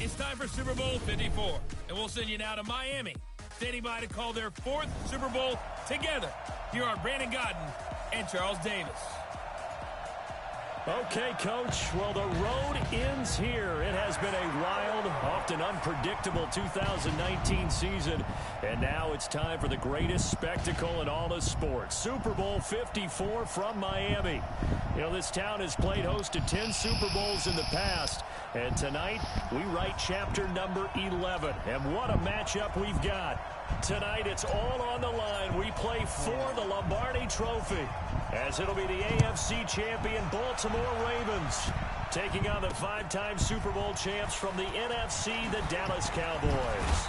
It's time for Super Bowl 54, and we'll send you now to Miami, standing by to call their 4th Super Bowl together. Here are Brandon Gaudin and Charles Davis. Okay, Coach. Well, the road ends here. It has been a wild, often unpredictable 2019 season. And now it's time for the greatest spectacle in all of sports. Super Bowl 54 from Miami. You know, this town has played host to 10 Super Bowls in the past. And tonight, we write chapter number 11. And what a matchup we've got. Tonight, it's all on the line. We play for the Lombardi Trophy, as it'll be the AFC champion Baltimore Ravens taking on the 5-time Super Bowl champs from the NFC, the Dallas Cowboys.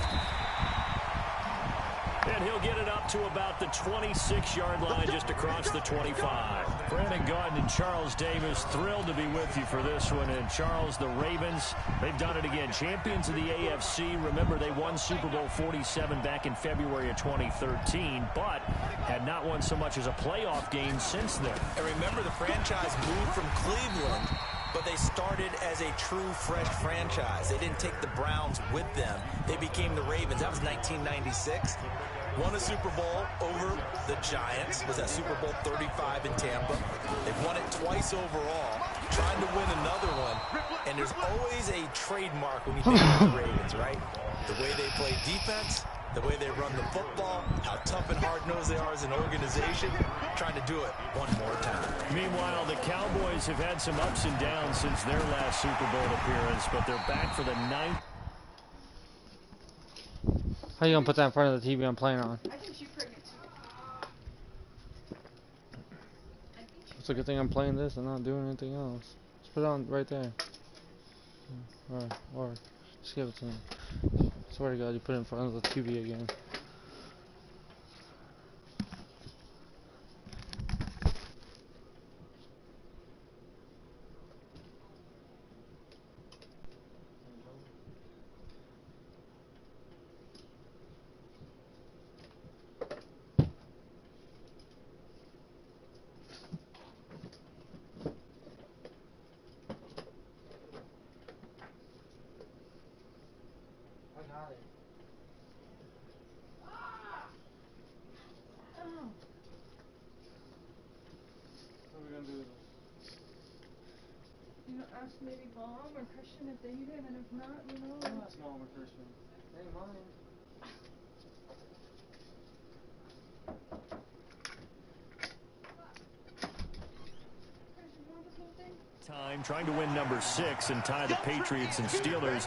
And he'll get it up to about the 26-yard line, just across the 25. Brandon Gaudin and Charles Davis, thrilled to be with you for this one. And Charles, the Ravens, they've done it again. Champions of the AFC. Remember, they won Super Bowl 47 back in February of 2013, but had not won so much as a playoff game since then. And remember, the franchise moved from Cleveland, but they started as a true fresh franchise. They didn't take the Browns with them. They became the Ravens. That was 1996. Won a Super Bowl over the Giants. Was at Super Bowl 35 in Tampa. They've won it twice overall. Trying to win another one. And there's always a trademark when you think of the Ravens, right? The way they play defense, the way they run the football, how tough and hard-nosed they are as an organization, trying to do it one more time. Meanwhile, the Cowboys have had some ups and downs since their last Super Bowl appearance, but they're back for the 9th. How you gonna put that in front of the TV I'm playing on? I think she's pregnant too. It's a good thing I'm playing this and not doing anything else. Just put it on right there. Or just give it to me. Swear to God, you put it in front of the TV again. Ask maybe Mom or Christian if they need it, and if not, you know. I'll ask Mom or Christian. They ain't mine. Time trying to win number 6 and tie the Patriots and Steelers.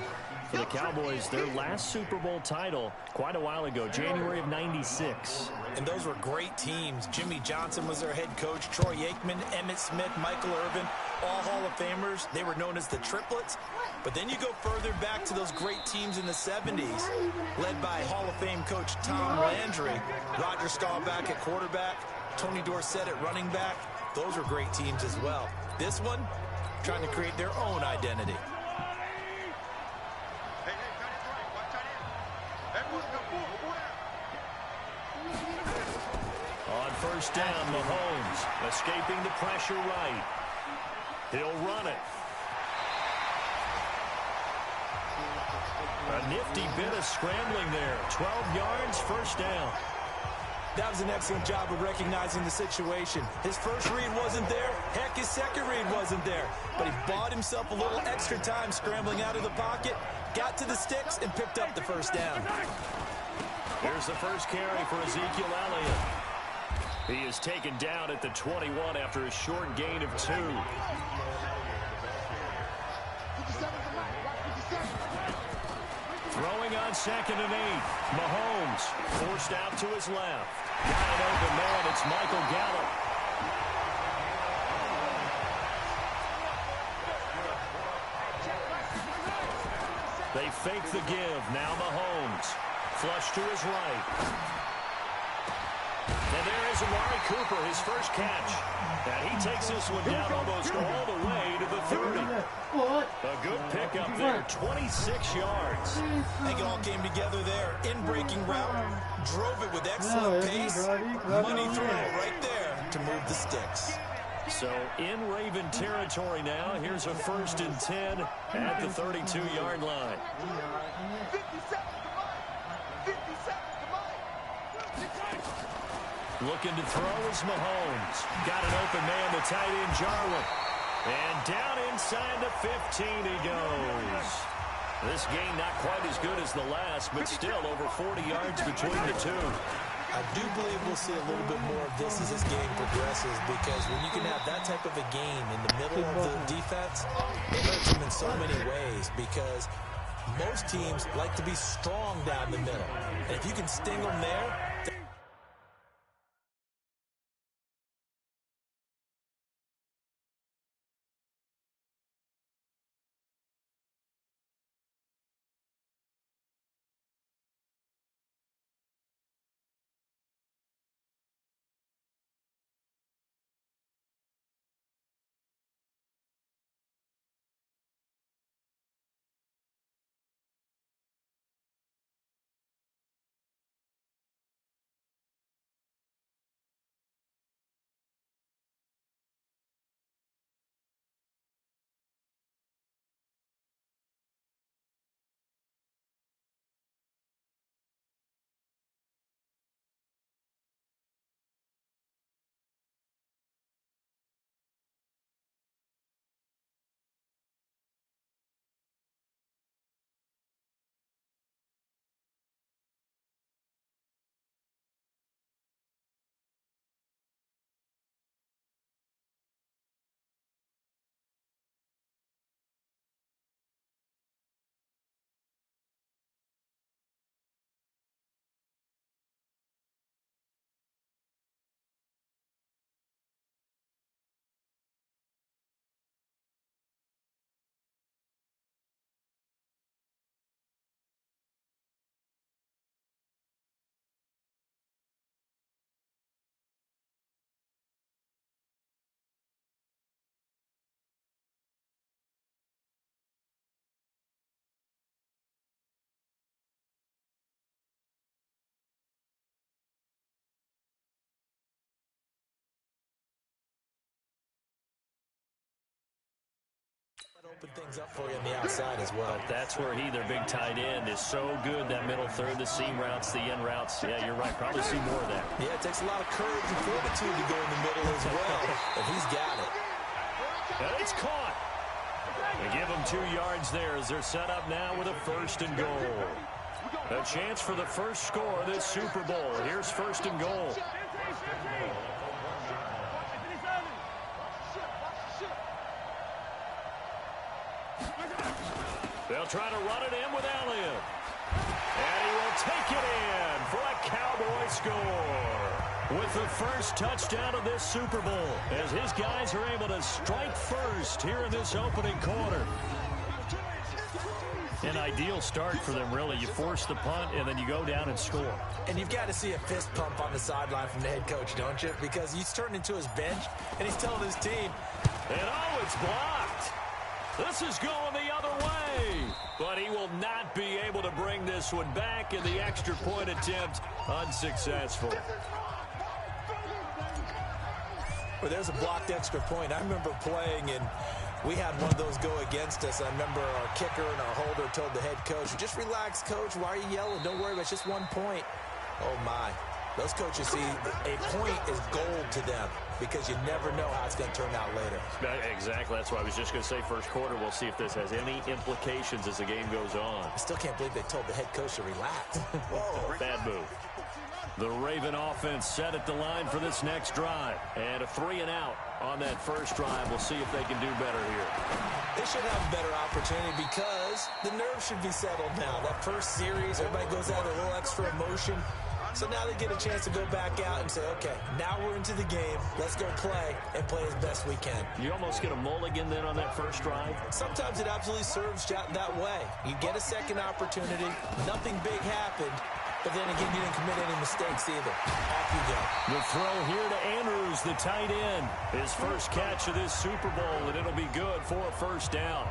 For the Cowboys, their last Super Bowl title quite a while ago, January of '96. And those were great teams. Jimmy Johnson was their head coach. Troy Aikman, Emmitt Smith, Michael Irvin, all Hall of Famers. They were known as the triplets. But then you go further back to those great teams in the 70s, led by Hall of Fame coach Tom Landry, Roger Staubach at quarterback, Tony Dorsett at running back. Those were great teams as well. This one, trying to create their own identity. On first down, Mahomes escaping the pressure right. He'll run it. A nifty bit of scrambling there. 12 yards, first down. That was an excellent job of recognizing the situation. His first read wasn't there. Heck, his second read wasn't there. But he bought himself a little extra time scrambling out of the pocket, got to the sticks, and picked up the first down. Here's the first carry for Ezekiel Elliott. He is taken down at the 21 after a short gain of 2. Throwing on 2nd and 8. Mahomes forced out to his left. Got an open man. It's Michael Gallup. They fake the give. Now Mahomes. Flush to his right. And there is Amari Cooper, his first catch. And he takes this one down almost all the way to the 30. A good pickup there, 26 yards. I think it all came together there. In-breaking route, drove it with excellent pace. Money throw right there to move the sticks. So in Raven territory now. Here's a 1st and 10 at the 32-yard line. 50 seconds to mine. 50 seconds to mine. Looking to throw is Mahomes. Got an open man, the tight end, Jarwin. And down inside the 15 he goes. This game not quite as good as the last, but still over 40 yards between the two. I do believe we'll see a little bit more of this as this game progresses, because when you can have that type of a game in the middle of the defense, it hurts them in so many ways, because most teams like to be strong down the middle. And if you can sting them there, open things up for you on the outside as well. That's where their big tight end, is so good. That middle third, the seam routes, the end routes. Yeah, you're right. Probably see more of that. Yeah, it takes a lot of courage and fortitude to go in the middle as well, and he's got it. And it's caught. They give them 2 yards there as they're set up now with a 1st and goal. A chance for the first score of this Super Bowl. Here's 1st and goal. They'll try to run it in with Elliott. And he will take it in for a Cowboy score. With the first touchdown of this Super Bowl, as his guys are able to strike first here in this opening quarter. An ideal start for them, really. You force the punt, and then you go down and score. And you've got to see a fist pump on the sideline from the head coach, don't you? Because he's turning to his bench, and he's telling his team. And oh, it's blocked. This is going the other way. But he will not be able to bring this one back, and the extra point attempt unsuccessful. Well, there's a blocked extra point. I remember playing, and we had one of those go against us. I remember our kicker and our holder told the head coach, just relax, coach. Why are you yelling? Don't worry about it. It's just 1 point. Oh, my. Those coaches see a point is gold to them because you never know how it's going to turn out later. Exactly. That's why I was just going to say first quarter. We'll see if this has any implications as the game goes on. I still can't believe they told the head coach to relax. Whoa. Bad move. The Raven offense set at the line for this next drive. And a 3-and-out on that first drive. We'll see if they can do better here. They should have a better opportunity because the nerves should be settled now. That first series, everybody goes out with a little extra emotion. So now they get a chance to go back out and say, okay, now we're into the game. Let's go play and play as best we can. You almost get a mulligan then on that first drive? Sometimes it absolutely serves that way. You get a second opportunity. Nothing big happened. But then again, you didn't commit any mistakes either. Off you go. The throw here to Andrews, the tight end. His first catch of this Super Bowl, and it'll be good for a first down.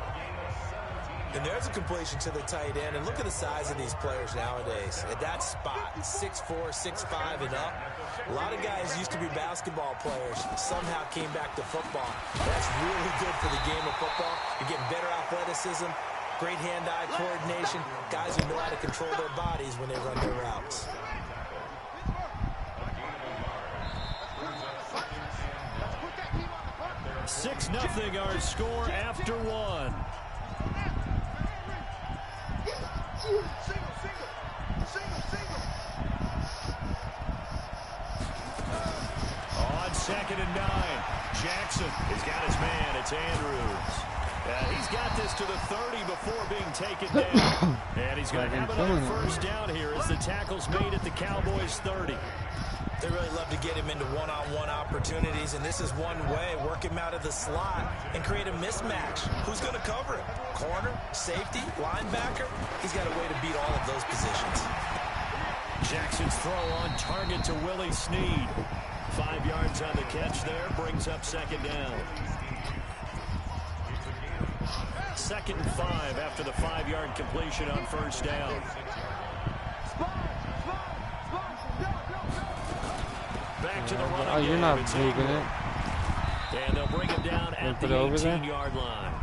And there's a completion to the tight end. And look at the size of these players nowadays. At that spot, 6'4", 6'5", and up. A lot of guys used to be basketball players, somehow came back to football. That's really good for the game of football. You're getting better athleticism, great hand-eye coordination, guys who know how to control their bodies when they run their routes. Six 0 our score after one. On 2nd and 9, Jackson has got his man. It's Andrews. He's got this to the 30 before being taken down. And he's going to have another first down here as the tackle's made at the Cowboys' 30. They really love to get him into one-on-one opportunities, and this is one way. Work him out of the slot and create a mismatch. Who's going to cover him? Corner, safety, linebacker? He's got a way to beat all of those positions. Jackson's throw on target to Willie Snead. 5 yards on the catch there, brings up 2nd down. 2nd and 5 after the 5-yard completion on first down. Back to the running game. You're not moving it. And they'll bring him down at the 18-yard line.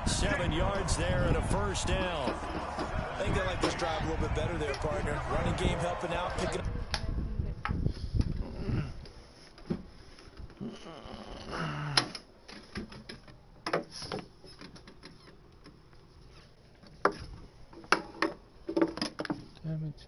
7 yards there and a first down. I think they like this drive a little bit better there, partner. Running game helping out, picking up. Damn it.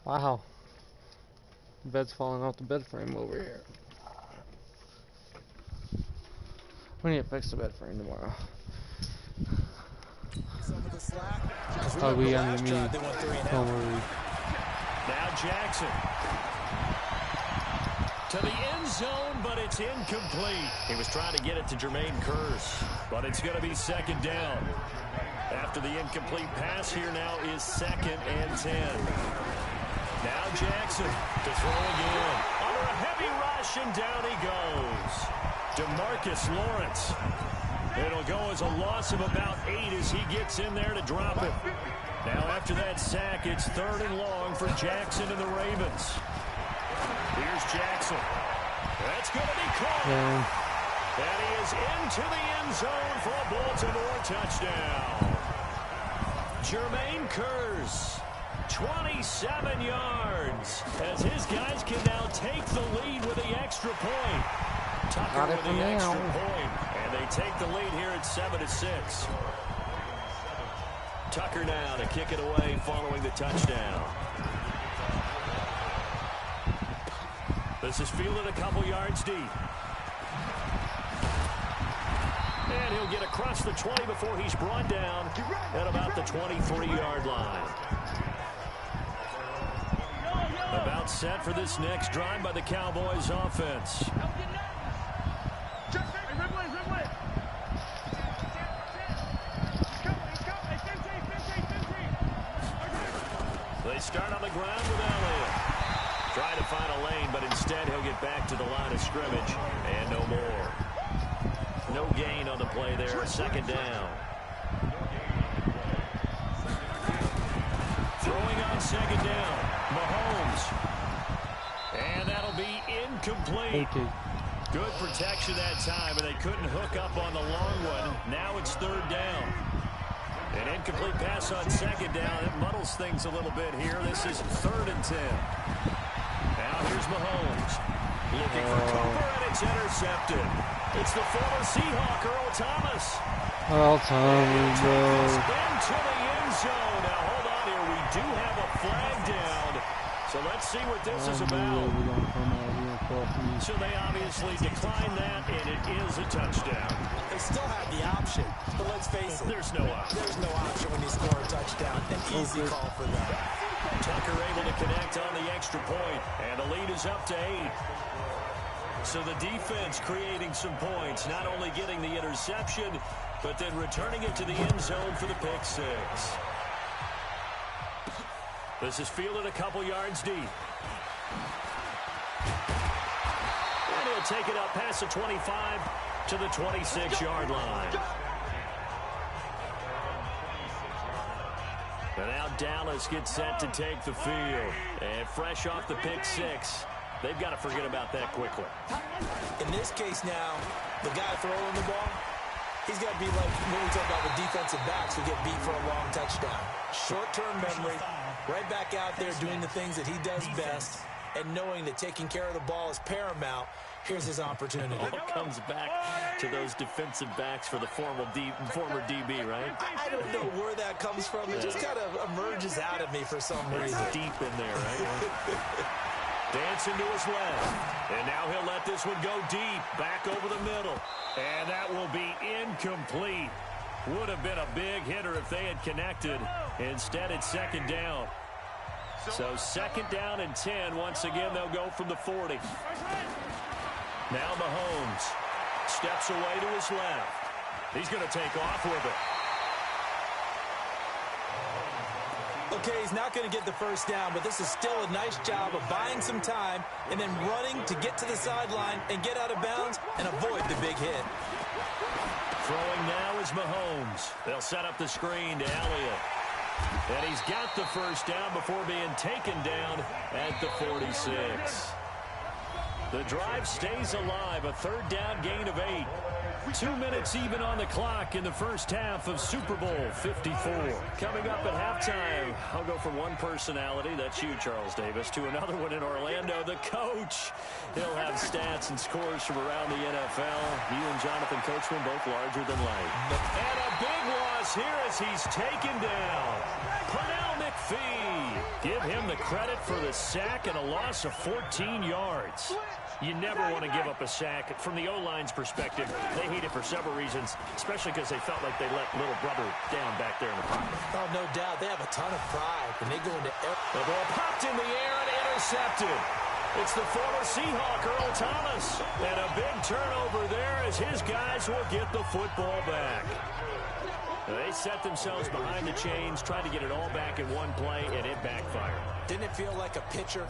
Wow. The bed's falling off the bed frame over here. We need to fix the bed frame tomorrow. Oh, we got me. Don't worry. Now Jackson. To the end zone, but it's incomplete. He was trying to get it to Jermaine Kearse, but it's going to be 2nd down. After the incomplete pass, here now is 2nd and 10. Now Jackson to throw again. Under a heavy rush, and down he goes. DeMarcus Lawrence. It'll go as a loss of about 8 as he gets in there to drop it. Now after that sack, it's 3rd and long for Jackson and the Ravens. Here's Jackson. That's going to be caught. And he is into the end zone for a Baltimore touchdown. Jermaine Kearse. 27 yards as his guys can now take the lead with the extra point. Tucker with the extra point, and they take the lead here at 7-6. Tucker now to kick it away following the touchdown. This is fielded a couple yards deep. And he'll get across the 20 before he's brought down at about the 23-yard line. About set for this next drive by the Cowboys offense. They start on the ground with Elliott. Trying to find a lane, but instead he'll get back to the line of scrimmage. And no more. No gain on the play there. 2nd down. Throwing on 2nd down. Mahomes. And that'll be incomplete. Good protection that time, and they couldn't hook up on the long one. Now it's 3rd down. An incomplete pass on 2nd down. It muddles things a little bit here. This is 3rd and 10. Now here's Mahomes. Looking for Cooper, and it's intercepted. It's the former Seahawk, Earl Thomas. Earl Thomas, bro. Into the end zone. Now hold on here. We do have a flag down. So let's see what this is about. So they obviously declined that, and it is a touchdown. They still have the option, but let's face it. There's no option. There's no option when you score a touchdown. An easy call for them. Tucker able to connect on the extra point, and the lead is up to 8. So the defense creating some points, not only getting the interception, but then returning it to the end zone for the pick 6. This is fielded a couple yards deep. And he'll take it up past the 25 to the 26-yard line. And now Dallas gets set to take the field. And fresh off the pick six, they've got to forget about that quickly. In this case now, the guy throwing the ball, he's got to be like when we talk about the defensive backs who get beat for a long touchdown. Short-term memory, right back out there doing the things that he does best, and knowing that taking care of the ball is paramount. Here's his opportunity. It comes back to those defensive backs for the former DB, right? I don't know where that comes from. It just kind of emerges out of me for some reason. It's deep in there, right? Dancing to his left. And now he'll let this one go deep, back over the middle. And that will be incomplete. Would have been a big hitter if they had connected. Instead, it's second down. So second down and 10. Once again, they'll go from the 40. Now Mahomes steps away to his left. He's going to take off with it. Okay, he's not going to get the first down, but this is still a nice job of buying some time and then running to get to the sideline and get out of bounds and avoid the big hit. Throwing now is Mahomes. They'll set up the screen to Elliott. And he's got the first down before being taken down at the 46. The drive stays alive, a third down gain of 8. 2 minutes even on the clock in the first half of Super Bowl 54. Coming up at halftime, I'll go from one personality, that's you, Charles Davis, to another one in Orlando, the coach. He'll have stats and scores from around the NFL. You and Jonathan Coachman both larger than life. And a big loss here as he's taken down. Pernell McPhee. Give him the credit for the sack and a loss of 14 yards. You never want to give up a sack. From the O-line's perspective, they hate it for several reasons, especially because they felt like they let little brother down back there in the pocket. Oh, no doubt. They have a ton of pride when they go into the ball popped in the air and intercepted. It's the former Seahawk, Earl Thomas. And a big turnover there as his guys will get the football back. They set themselves behind the chains, tried to get it all back in one play, and it backfired. Didn't it feel like a pitcher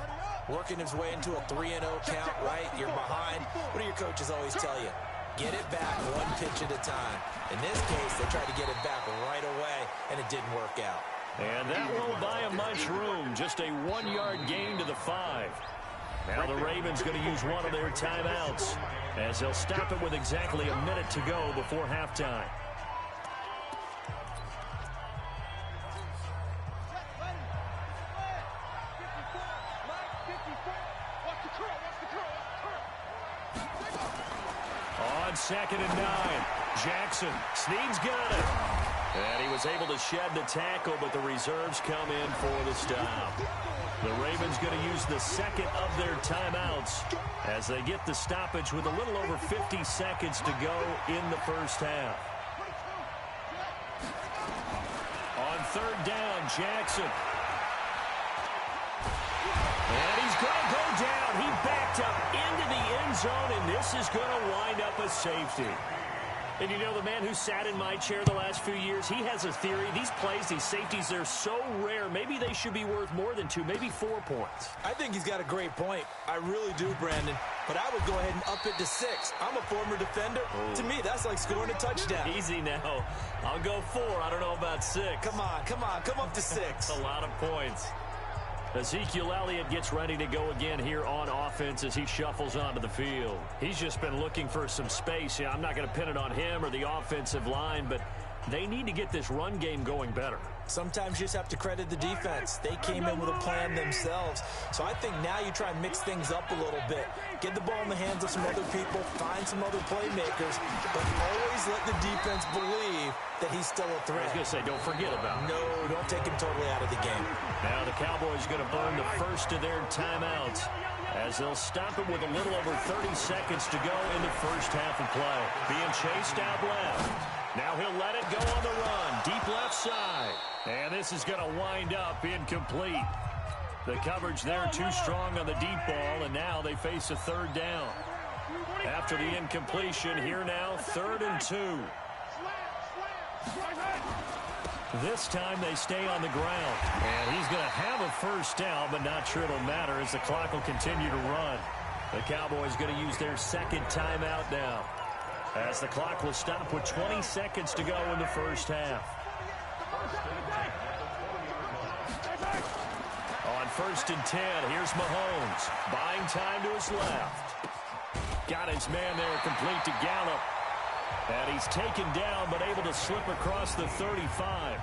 working his way into a 3-0 count, right? You're behind. What do your coaches always tell you? Get it back one pitch at a time. In this case, they tried to get it back right away, and it didn't work out. And that won't buy him much room. Just a 1-yard gain to the 5. Now the Ravens going to use one of their timeouts as they'll stop it with exactly a minute to go before halftime. On 2nd and 9, Jackson. Snead's got it. And he was able to shed the tackle, but the reserves come in for the stop. The Ravens going to use the second of their timeouts as they get the stoppage with a little over 50 seconds to go in the first half. On 3rd down, Jackson. And he's going to go down. He backed up into the end zone, and this is going to wind up a safety. And you know, the man who sat in my chair the last few years, he has a theory. These plays, these safeties, they're so rare. Maybe they should be worth more than 2, maybe 4 points. I think he's got a great point. I really do, Brandon. But I would go ahead and up it to 6. I'm a former defender. Oh. To me, that's like scoring a touchdown. Easy now. I'll go 4. I don't know about 6. Come on. Come up to 6. A lot of points. Ezekiel Elliott gets ready to go again here on offense as he shuffles onto the field. He's just been looking for some space. Yeah, I'm not going to pin it on him or the offensive line, but they need to get this run game going better. Sometimes you just have to credit the defense. They came in with a plan themselves. So I think now you try and mix things up a little bit. Get the ball in the hands of some other people, find some other playmakers, but always let the defense believe that he's still a threat. I was going to say, don't forget about him. No, don't take him totally out of the game. Now the Cowboys are going to burn the first of their timeouts as they'll stop it with a little over 30 seconds to go in the first half of play. Being chased out left. Now he'll let it go on the run. Deep left side. And this is going to wind up incomplete. The coverage there too strong on the deep ball, and now they face a 3rd down. After the incompletion, here now, 3rd and 2. This time they stay on the ground. And he's going to have a first down, but not sure it'll matter as the clock will continue to run. The Cowboys going to use their second timeout now, as the clock will stop with 20 seconds to go in the first half. On 1st and 10, here's Mahomes. Buying time to his left. Got his man there complete to Gallup. And he's taken down, but able to slip across the 35.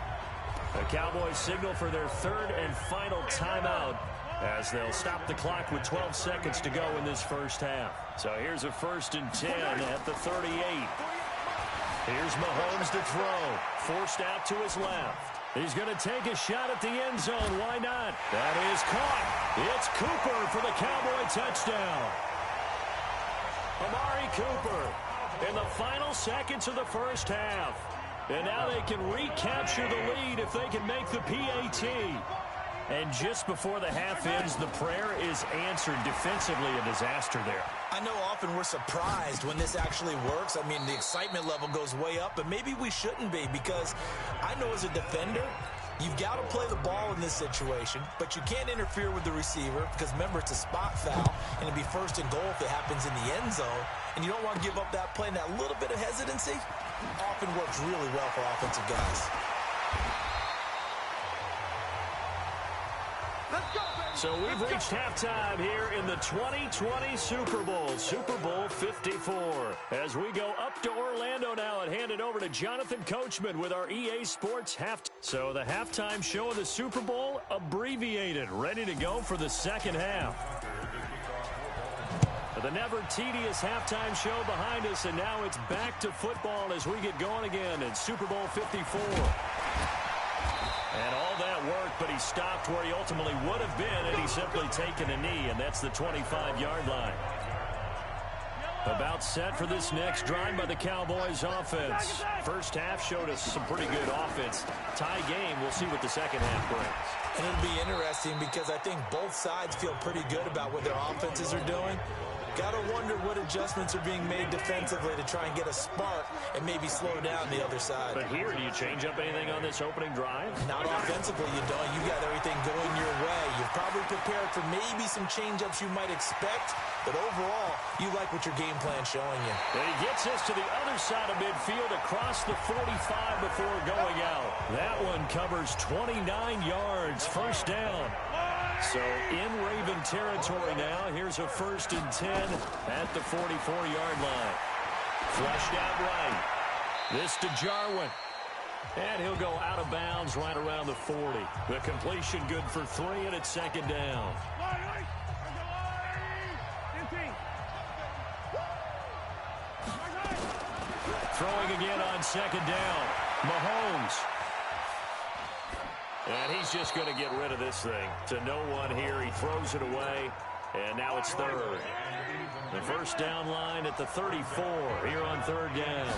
The Cowboys signal for their third and final timeout, as they'll stop the clock with 12 seconds to go in this first half. So here's a 1st and 10 at the 38. Here's Mahomes to throw. Forced out to his left. He's going to take a shot at the end zone. Why not? That is caught. It's Cooper for the Cowboy touchdown. Amari Cooper in the final seconds of the first half. And now they can recapture the lead if they can make the PAT. And just before the half ends, the prayer is answered. Defensively, a disaster there. I know often we're surprised when this actually works. I mean, the excitement level goes way up, but maybe we shouldn't be, because I know as a defender, you've got to play the ball in this situation, but you can't interfere with the receiver because, remember, it's a spot foul, and it'd be 1st and goal if it happens in the end zone, and you don't want to give up that play, and that little bit of hesitancy often works really well for offensive guys. So we've reached halftime here in the 2020 Super Bowl, Super Bowl 54. As we go up to Orlando now and hand it over to Jonathan Coachman with our EA Sports halftime. So the halftime show of the Super Bowl abbreviated, ready to go for the second half. The never tedious halftime show behind us, and now it's back to football as we get going again in Super Bowl 54. And all that worked, but he stopped where he ultimately would have been had he simply taken a knee, and that's the 25-yard line. About set for this next drive by the Cowboys offense. First half showed us some pretty good offense. Tie game, we'll see what the second half brings. And it'll be interesting because I think both sides feel pretty good about what their offenses are doing. Gotta wonder what adjustments are being made defensively to try and get a spark and maybe slow down the other side. But here, do you change up anything on this opening drive? Not offensively, you don't. You got everything going your way. You've probably prepared for maybe some change-ups you might expect, but overall, you like what your game plan's showing you. And he gets us to the other side of midfield across the 45 before going out. That one covers 29 yards, first down. So in Raven territory now, here's a 1st and 10 at the 44-yard line. Flushed out right. This to Jarwin. And he'll go out of bounds right around the 40. The completion good for 3, and it's second down. Throwing again on second down. Mahomes. And he's just going to get rid of this thing. To no one here. He throws it away. And now it's third. The first down line at the 34 here on third down.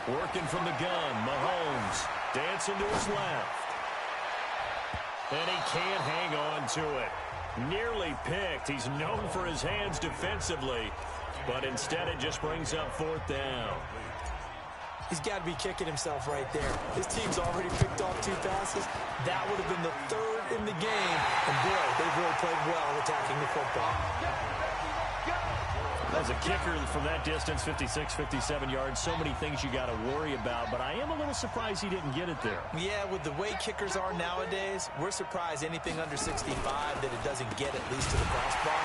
Working from the gun. Mahomes dancing to his left. And he can't hang on to it. Nearly picked. He's known for his hands defensively. But instead it just brings up 4th down. He's got to be kicking himself right there. His team's already picked off 2 passes. That would have been the 3rd in the game. And boy, they've really played well attacking the football. As a kicker from that distance, 56, 57 yards, so many things you got to worry about. But I am a little surprised he didn't get it there. Yeah, with the way kickers are nowadays, we're surprised anything under 65 that it doesn't get at least to the crossbar.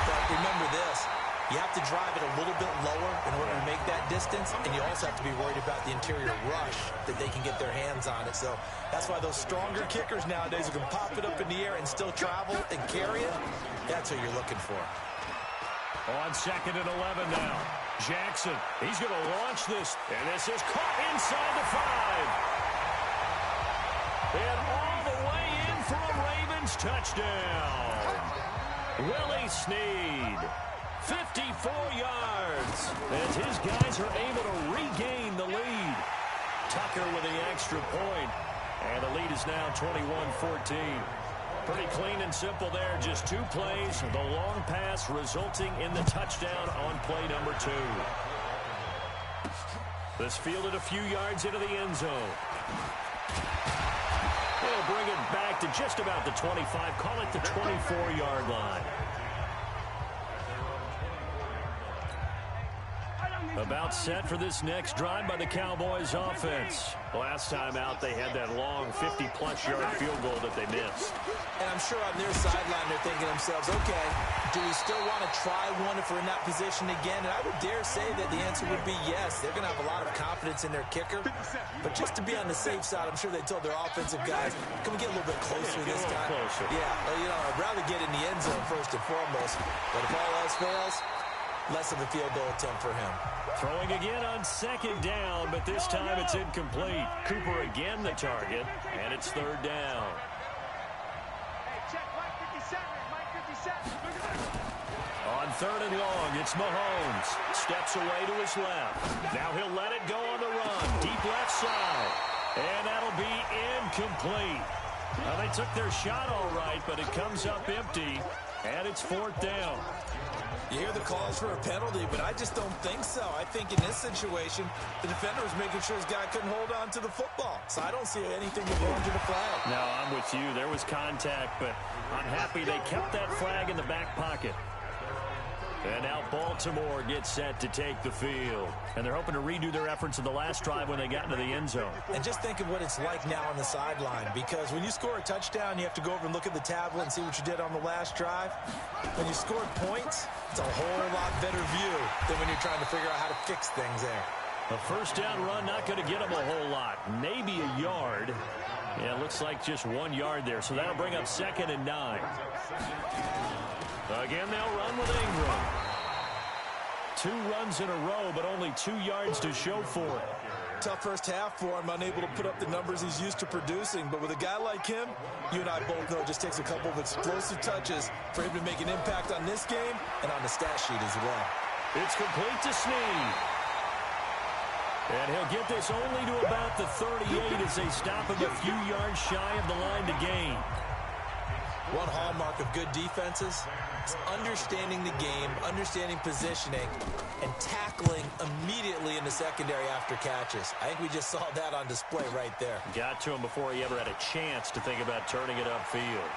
But remember this. You have to drive it a little bit lower in order to make that distance, and you also have to be worried about the interior rush that they can get their hands on it. So that's why those stronger kickers nowadays who can pop it up in the air and still travel and carry it, that's what you're looking for. On 2nd and 11 now. Jackson, he's going to launch this, and this is caught inside the 5. And all the way in for a Ravens touchdown. Willie Snead. 54 yards as his guys are able to regain the lead. Tucker with the extra point, and the lead is now 21-14. Pretty clean and simple there. Just 2 plays. The long pass resulting in the touchdown on play number 2. This fielded a few yards into the end zone. They'll bring it back to just about the 25. Call it the 24-yard line. About set for this next drive by the Cowboys offense. Last time out, they had that long 50-plus yard field goal that they missed. And I'm sure on their sideline, they're thinking to themselves, okay, do we still want to try one if we're in that position again? And I would dare say that the answer would be yes. They're going to have a lot of confidence in their kicker. But just to be on the safe side, I'm sure they told their offensive guys, can we get a little bit closer this time? Closer. Yeah, well, I'd rather get in the end zone first and foremost. But if all else fails, less of a field goal attempt for him. Throwing again on second down, but this time it's incomplete. Cooper again the target, and it's third down. On third and long, it's Mahomes. Steps away to his left. Now he'll let it go on the run. Deep left side. And that'll be incomplete. Well, they took their shot all right, but it comes up empty, and it's fourth down. You hear the calls for a penalty, but I just don't think so. I think in this situation, the defender was making sure his guy couldn't hold on to the football. So I don't see anything that warranted a flag. No, I'm with you. There was contact, but I'm happy they kept that flag in the back pocket. And now Baltimore gets set to take the field. And they're hoping to redo their efforts in the last drive when they got into the end zone. And just think of what it's like now on the sideline, because when you score a touchdown, you have to go over and look at the tablet and see what you did on the last drive. When you scored points, it's a whole lot better view than when you're trying to figure out how to fix things there. A first down run not going to get them a whole lot. Maybe a yard. Yeah, it looks like just 1 yard there, so that'll bring up 2nd and 9. Again, they'll run with Ingram. 2 runs in a row, but only 2 yards to show for it. Tough first half for him, unable to put up the numbers he's used to producing. But with a guy like him, you and I both know it just takes a couple of explosive touches for him to make an impact on this game and on the stat sheet as well. It's complete to Snead. And he'll get this only to about the 38 as they stop him a few yards shy of the line to gain. One hallmark of good defenses is understanding the game, understanding positioning, and tackling immediately in the secondary after catches. I think we just saw that on display right there. Got to him before he ever had a chance to think about turning it upfield.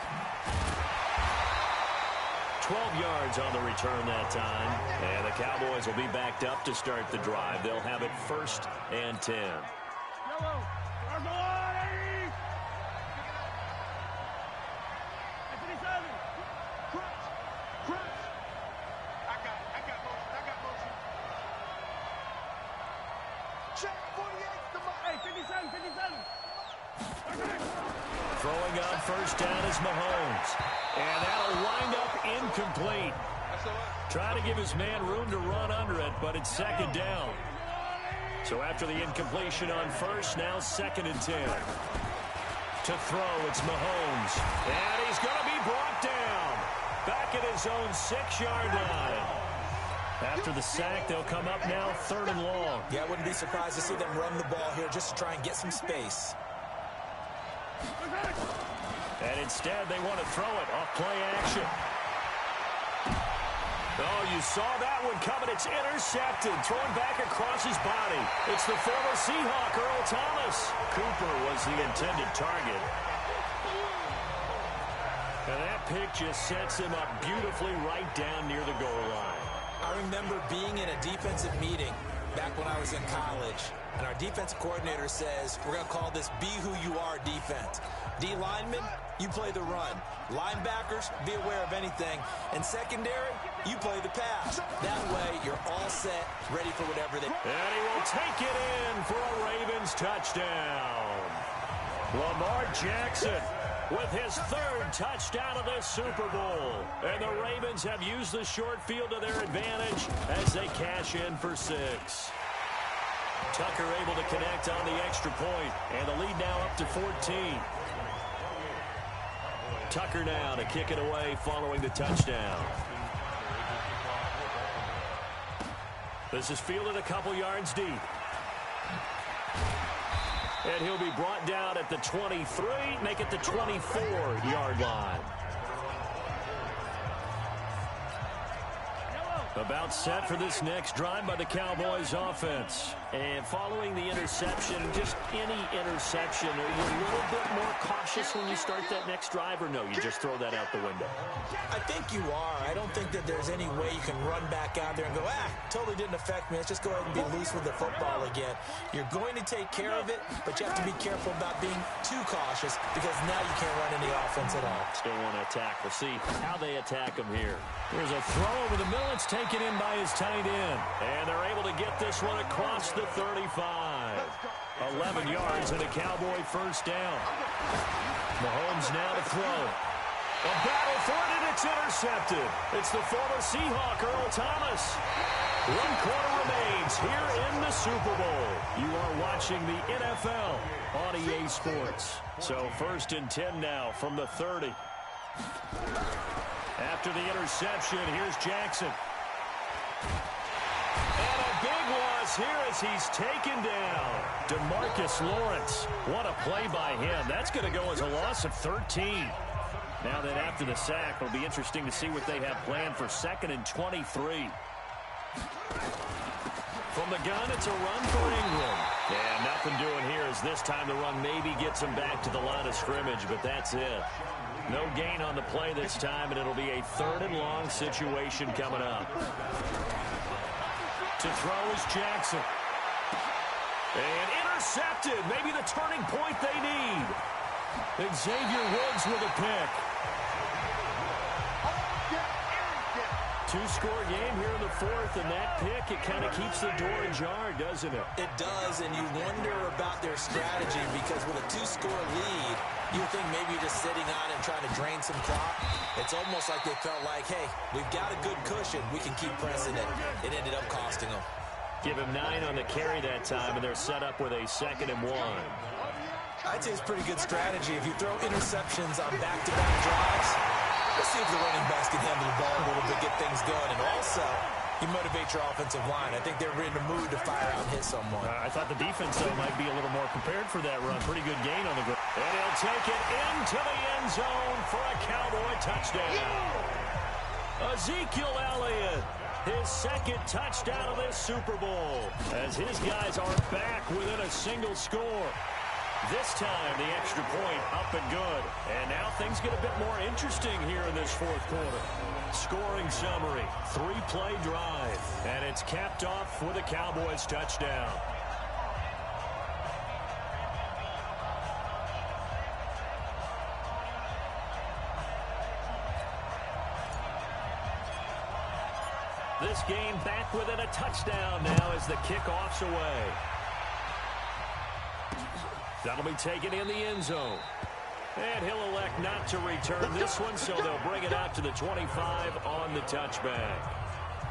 12 yards on the return that time. And the Cowboys will be backed up to start the drive. They'll have it 1st and 10. Throwing on first down is Mahomes. And that'll wind up incomplete. Trying to give his man room to run under it, but it's 2nd down. So after the incompletion on first, now 2nd and 10. To throw, it's Mahomes. And he's going to be brought down. Back at his own 6-yard line. After the sack, they'll come up now 3rd and long. Yeah, I wouldn't be surprised to see them run the ball here just to try and get some space. And instead, they want to throw it off play action. Oh, you saw that one coming. It's intercepted. Thrown back across his body. It's the former Seahawk, Earl Thomas. Cooper was the intended target. And that pick just sets him up beautifully right down near the goal line. I remember being in a defensive meeting back when I was in college, and our defensive coordinator says, we're going to call this Be Who You Are defense. D linemen, you play the run. Linebackers, be aware of anything. And secondary, you play the pass. That way, you're all set, ready for whatever they... And he will take it in for a Ravens touchdown. Lamar Jackson with his 3rd touchdown of this Super Bowl. And the Ravens have used the short field to their advantage as they cash in for 6. Tucker able to connect on the extra point, and the lead now up to 14. Tucker now to kick it away following the touchdown. This is fielded a couple yards deep. And he'll be brought down at the 23, make it the 24-yard line. About set for this next drive by the Cowboys offense. And following the interception, just any interception, are you a little bit more cautious when you start that next drive, or no, you just throw that out the window? I think you are. I don't think that there's any way you can run back out there and go, totally didn't affect me. Let's just go ahead and be loose with the football again. You're going to take care of it, but you have to be careful about being too cautious because now you can't run any offense at all. Still want to attack. We'll see how they attack him here. Here's a throw over the middle. It's taken in by his tight end. And they're able to get this one across the 35. 11 yards and a Cowboy first down. Mahomes now to throw. A battle for it, and it's intercepted. It's the former Seahawk, Earl Thomas. 1 quarter remains here in the Super Bowl. You are watching the NFL on EA Sports. So 1st and 10 now from the 30. After the interception, here's Jackson. And a big loss here as he's taken down. DeMarcus Lawrence. What a play by him. That's going to go as a loss of 13. Now then, after the sack, it'll be interesting to see what they have planned for 2nd and 23. From the gun, it's a run for Ingram. And nothing doing here as this time the run maybe gets him back to the line of scrimmage, but that's it. No gain on the play this time, and it'll be a 3rd and long situation coming up. To throw is Jackson. And intercepted. Maybe the turning point they need. Xavier Woods with a pick. 2-score game here in the 4th, and that pick, it kind of keeps the door ajar, doesn't it? It does, and you wonder about their strategy because with a 2-score lead, you think maybe just sitting on it and trying to drain some clock. It's almost like they felt like, hey, we've got a good cushion. We can keep pressing it. It ended up costing them. Give him 9 on the carry that time, and they're set up with a 2nd and 1. I'd say it's pretty good strategy. If you throw interceptions on back-to-back drives, let's see if the running backs can handle the ball a little bit, get things going. And also, you motivate your offensive line. I think they're in the mood to fire out and hit someone. I thought the defense, though, might be a little more prepared for that run. Pretty good gain on the ground. And he'll take it into the end zone for a Cowboy touchdown. Ezekiel Elliott, his 2nd touchdown of this Super Bowl, as his guys are back within a single score. This time, the extra point up and good. And now things get a bit more interesting here in this 4th quarter. Scoring summary, 3-play drive. And it's capped off with a Cowboys touchdown. This game back within a touchdown now as the kickoff's away. That'll be taken in the end zone. And he'll elect not to return this one, so they'll bring it out to the 25 on the touchback.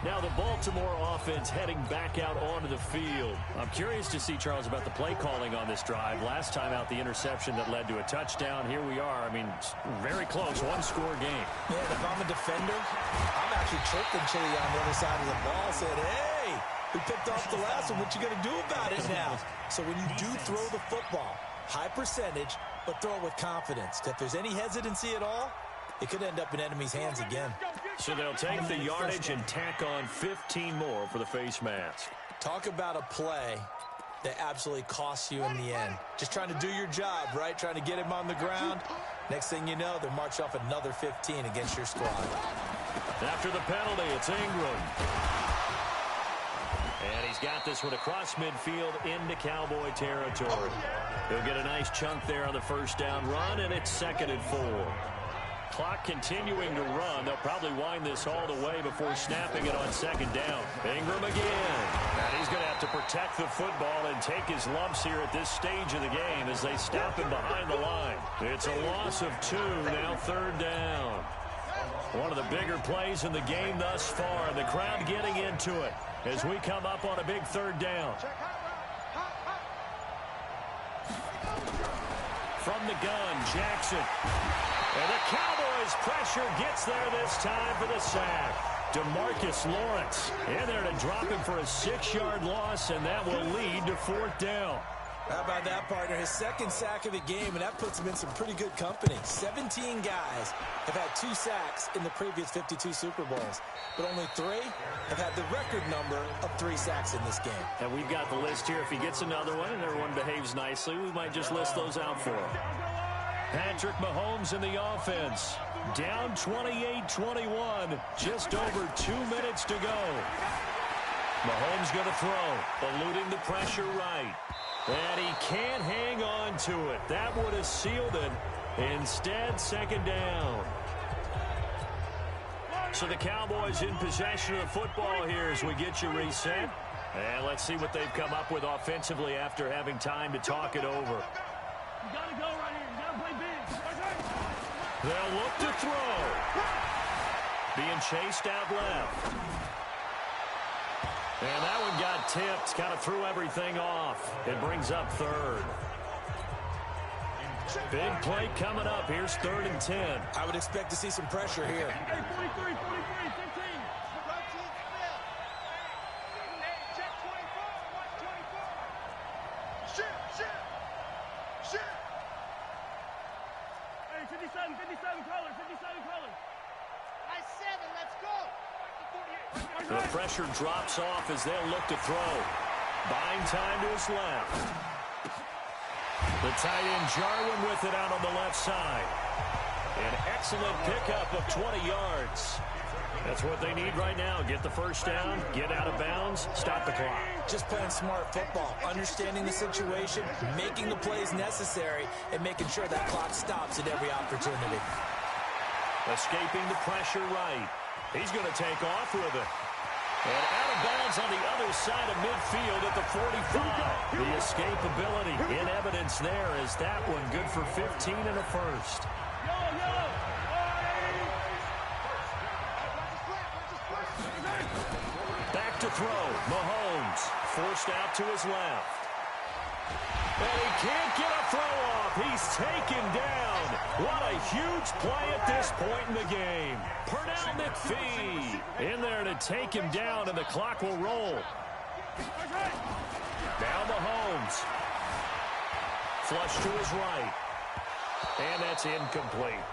Now the Baltimore offense heading back out onto the field. I'm curious to see, Charles, about the play calling on this drive. Last time out, the interception that led to a touchdown. Here we are. I mean, very close, 1-score game. Yeah, if I'm a defender, I'm actually chirping Chili on the other side of the ball, saying, hey, we picked off the last one. What you going to do about it now? So when you do throw the football, high percentage, but throw it with confidence. If there's any hesitancy at all, it could end up in enemy's hands again. So they'll take the yardage and tack on 15 more for the face mask. Talk about a play that absolutely costs you in the end. Just trying to do your job, right? Trying to get him on the ground. Next thing you know, they'll march off another 15 against your squad. After the penalty, it's Ingram. And he's got this one across midfield into Cowboy territory. He'll get a nice chunk there on the first down run, and it's 2nd and 4. Clock continuing to run. They'll probably wind this all the way before snapping it on 2nd down. Ingram again. And he's going to have to protect the football and take his lumps here at this stage of the game as they stop him behind the line. It's a loss of 2, now 3rd down. One of the bigger plays in the game thus far, and the crowd getting into it as we come up on a big 3rd down. From the gun, Jackson. And the Cowboys pressure gets there this time for the sack. DeMarcus Lawrence in there to drop him for a 6-yard loss, and that will lead to 4th down. How about that, partner? His second sack of the game, and that puts him in some pretty good company. 17 guys have had 2 sacks in the previous 52 Super Bowls, but only 3 have had the record number of 3 sacks in this game. And we've got the list here. If he gets another one and everyone behaves nicely, we might just list those out for him. Patrick Mahomes in the offense. Down 28-21. Just over 2 minutes to go. Mahomes going to throw, eluding the pressure right. And he can't hang on to it. That would have sealed it. Instead, second down. So the Cowboys in possession of the football here as we get you reset. And let's see what they've come up with offensively after having time to talk it over. You gotta go right here. You gotta play big. They'll look to throw. Being chased out left. And that one got tipped. Kind of threw everything off. It brings up third. Big play coming up. Here's 3rd and 10. I would expect to see some pressure here. Hey, 43, 15. Check 24, watch 24. Shoot. Hey, 57 colors. Nice 7, let's go. The pressure drops off as they'll look to throw. Buying time to his left. The tight end Jarwin with it out on the left side. An excellent pickup of 20 yards. That's what they need right now. Get the first down, get out of bounds, stop the clock. Just playing smart football, understanding the situation, making the plays necessary, and making sure that clock stops at every opportunity. Escaping the pressure right. He's going to take off with it. And out of bounds on the other side of midfield at the 45. The escapability in evidence there is that one good for 15 and a first. Back to throw. Mahomes forced out to his left. And he can't get a throw off. He's taken down. What a huge play at this point in the game. Pernell McPhee in there to take him down, and the clock will roll. Now Mahomes. Flush to his right. And that's incomplete.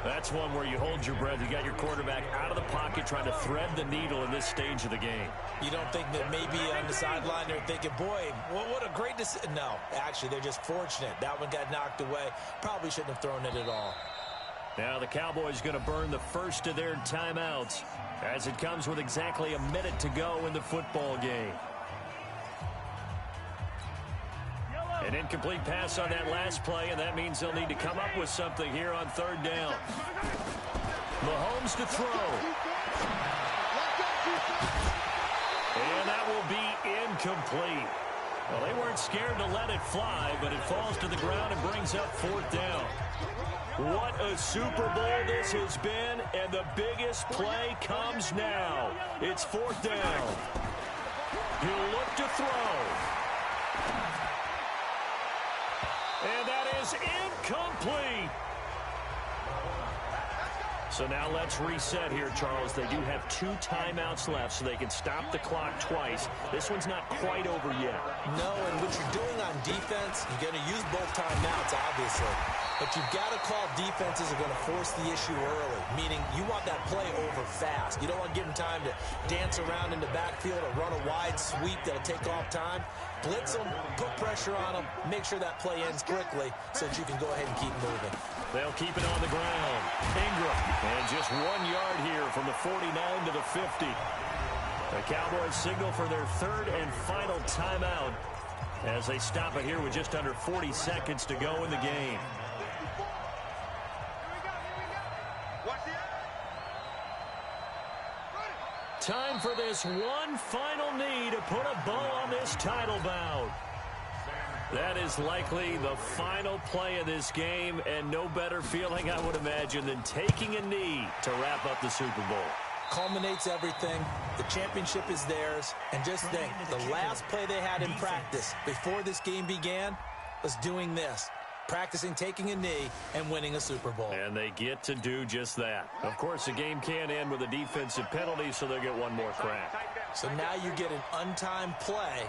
That's one where you hold your breath. You got your quarterback out of the pocket trying to thread the needle in this stage of the game. You don't think that maybe on the sideline they're thinking, boy, what a great decision. No, actually, they're just fortunate. That one got knocked away. Probably shouldn't have thrown it at all. Now the Cowboys going to burn the first of their timeouts as it comes with exactly a minute to go in the football game. An incomplete pass on that last play, and that means they'll need to come up with something here on 3rd down. Mahomes to throw. And that will be incomplete. Well, they weren't scared to let it fly, but it falls to the ground and brings up 4th down. What a Super Bowl this has been, and the biggest play comes now. It's 4th down. He'll look to throw. And that is incomplete. So now let's reset here, Charles. They do have 2 timeouts left, so they can stop the clock twice. This one's not quite over yet. No, and what you're doing on defense, you're going to use both timeouts, obviously. But you've got to call defenses are going to force the issue early, meaning you want that play over fast. You don't want to give them time to dance around in the backfield or run a wide sweep that'll take off time. Blitz them, put pressure on them, make sure that play ends quickly so that you can go ahead and keep moving. They'll keep it on the ground. Ingram, and just 1 yard here from the 49 to the 50. The Cowboys signal for their 3rd and final timeout as they stop it here with just under 40 seconds to go in the game. Time for this one final knee to put a bow on this title bout. That is likely the final play of this game, and no better feeling, I would imagine, than taking a knee to wrap up the Super Bowl. Culminates everything. The championship is theirs. And just think, the last play they had in practice before this game began was doing this. Practicing taking a knee and winning a Super Bowl. And they get to do just that. Of course, the game can't end with a defensive penalty, so they'll get one more crack. So now you get an untimed play,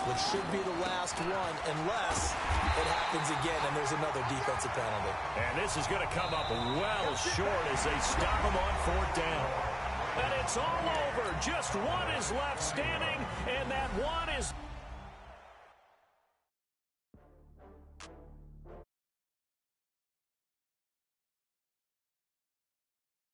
which should be the last one, unless it happens again and there's another defensive penalty. And this is going to come up well short as they stop him on 4th down. And it's all over. Just one is left standing, and that one is...